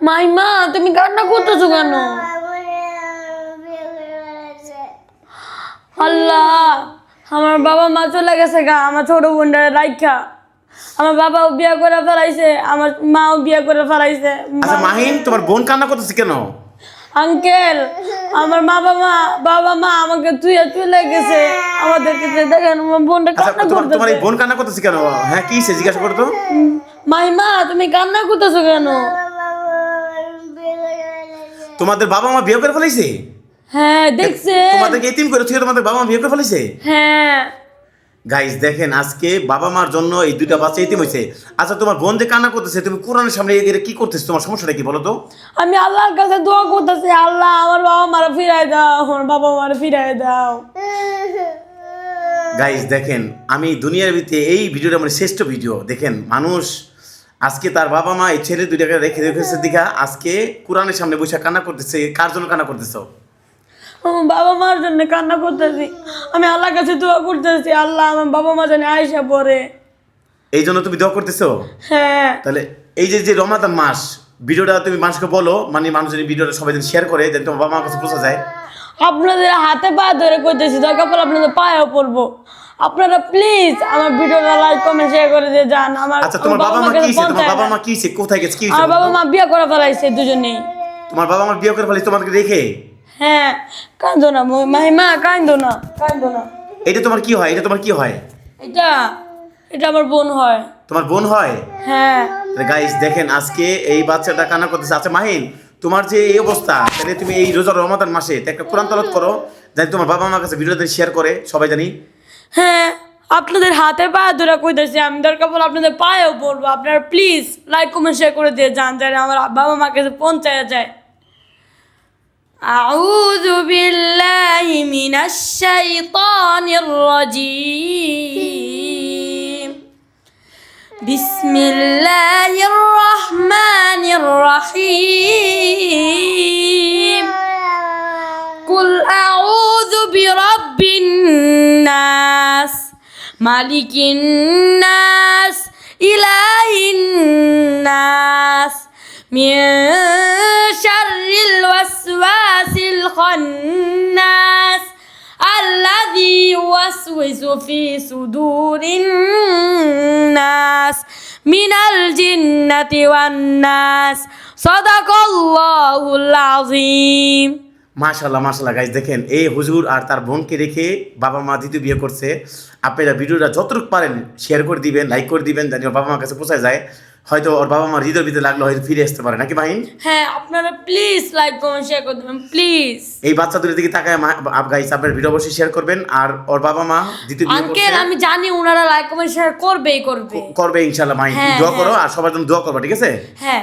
মাইমা তুমি কান্না করতেছো কেন? আল্লাহ, আমার বাবা মা চলে গেছে গা, আমার ছোট বোনটা রাইখা। আমার বাবাও বিয়া করে ফেলাইছে, আমার মাও বিয়া করে ফেলাইছে। আচ্ছা মাহিন, তোমার বোন কান্না করতেছে কেন? আঙ্কেল, আমার বাবা মা আমাকে তুইয়া চলে গেছে, আমাদেরকে দেখেন আমার বোনটা আচ্ছা কান্না তোমার করতেছে। এই বোন কান্না করতেছে কেন? হ্যাঁ কি সে জিজ্ঞাসা করতো? মাইমা তুমি কান্না করতেছো কেন? তোমাদের বাবা মা বিয়ে করে ফেলাইছে? হ্যাঁ দেখছে। তোমাদেরকে এতিম করে থুয়ে তোমাদের বাবা মা বিয়ে করে ফেলাইছে? হ্যাঁ গাইস দেখেন, আজকে বাবা মার জন্য এই দুইটা বাচ্চা এতিম হয়েছে। আচ্ছা তোমার বোন যে কান্না করতেছে, তুমি কোরআনের সামনে এর কি করতেছো? তোমার সমস্যাটা কি বলো তো? আমি আল্লাহর কাছে দোয়া করতেছি, আল্লাহ আমার বাবা মারা ফিরাই দাও, আমার বাবা মারা ফিরাই দাও। গাইস দেখেন, আমি দুনিয়ার ভিতরে এই ভিডিওটা আমার শ্রেষ্ঠ ভিডিও। দেখেন মানুষ আজকে তার বাবা মা এই ছেলে দুইটাকে রেখে রেখেছে দেখা আজকে কোরআনের সামনে বসে কান্না করতেছে। কার জন্য কান্না করতেছো? আমার বাবা মার জন্য কান্না করতেছি। আমি আল্লাহর কাছে দোয়া করতেছি, আল্লাহ আমার বাবা মা যেন আয়সা পড়ে। এই জন্য তুমি দোয়া করতেছো? হ্যাঁ। তাহলে এই যে যে রমাদান মাস, ভিডিওটা তুমি মানুষকে বলো, মানে মানুষ যদি ভিডিওটা সবাই যেন শেয়ার করে, যেন তোমার বাবা মার কাছে পৌঁছা যায়। আপনাদের হাতে পা ধরে করতেছি, দরকার পড়লে আপনাদের পায়েও পড়বো। আপনারা প্লিজ আমার ভিডিওটা লাইক কমেন্ট শেয়ার করে দিয়ে যান। আমার আচ্ছা তোমার বাবা মা কি তোমার বাবা মা কি কোথায় গেছে? কি হয়েছে? আমার বাবা মা বিয়ে করে ফেলাইছে দুজনেই। তোমার বাবা মা বিয়ে করে ফেলেছে তোমাকে রেখে? হ্যাঁ। কান্দো না মাহিমা, কান্দো না, কান্দো না। এটা তোমার কি হয়? এটা তোমার কি হয়? এটা এটা আমার বোন হয়। তোমার বোন হয়? হ্যাঁ। গাইস দেখেন, আজকে এই বাচ্চাটা কান্না করতেছে। আচ্ছা মাহিন, তোমার যে এই অবস্থা, তাহলে তুমি এই রোজা রমাদান মাসে একটা কোরআন তেলাওয়াত করো, জানি তোমার বাবা মার কাছে ভিডিওতে শেয়ার করে সবাই জানি। হ্যাঁ, আপনাদের হাতে পায়ে ধরে কইতেছি, আমি দরকার পড়লে আপনাদের পায়েও পড়বো। আপনারা প্লিজ লাইক কমেন্ট শেয়ার করে দিয়ে যান, যেন আমার বাবা মার কাছে পৌঁছায় যায়। আউযু বিল্লাহি মিনাশ শাইতানির রাজীম। বিসমিল্লাহির রহমানির রহিম। কুল আউযু বিরাব্বিন নাস মালিকিন নাস ইলাহিন নাস মিন শাররিল ওয়াসওয়াসিল খান্নাস আল্লাযী ইউওয়াসওয়িসু ফি সুদুরিন নাস মিনাল জিন্নাতি ওয়ান নাস। সাদাকাল্লাহুল আযীম। মাশাল্লাহ মাশাল্লাহ। গাইস দেখেন, এই হুজুর আর তার বোনকে রেখে বাবা মা দ্বিতীয় বিয়ে করছে। আপনারা ভিডিওটা যতটুকু পারেন শেয়ার করে দিবেন, লাইক করে দিবেন, জানি ওর বাবা মার কাছে পৌঁছায় যায়। হয়তো ওর বাবা মার হৃদয় ভিতরে লাগলো, হয়তো ফিরে আসতে পারে, নাকি মাহিন? হ্যাঁ, আপনারা প্লিজ লাইক কমেন্ট শেয়ার করে দেবেন প্লিজ। এই বাচ্চা দুটোর দিকে তাকায় গাইস আপনার ভিডিও অবশ্যই শেয়ার করবেন। আর ওর বাবা মা দ্বিতীয় বিয়ে করছে, আঙ্কেল আমি জানি ওনারা লাইক কমেন্ট শেয়ার করবে। করবে ইনশাআল্লাহ। মাহিন হ্যাঁ, দোয়া করো, হ্যাঁ। আর সবার জন্য দোয়া করবো, ঠিক আছে? হ্যাঁ।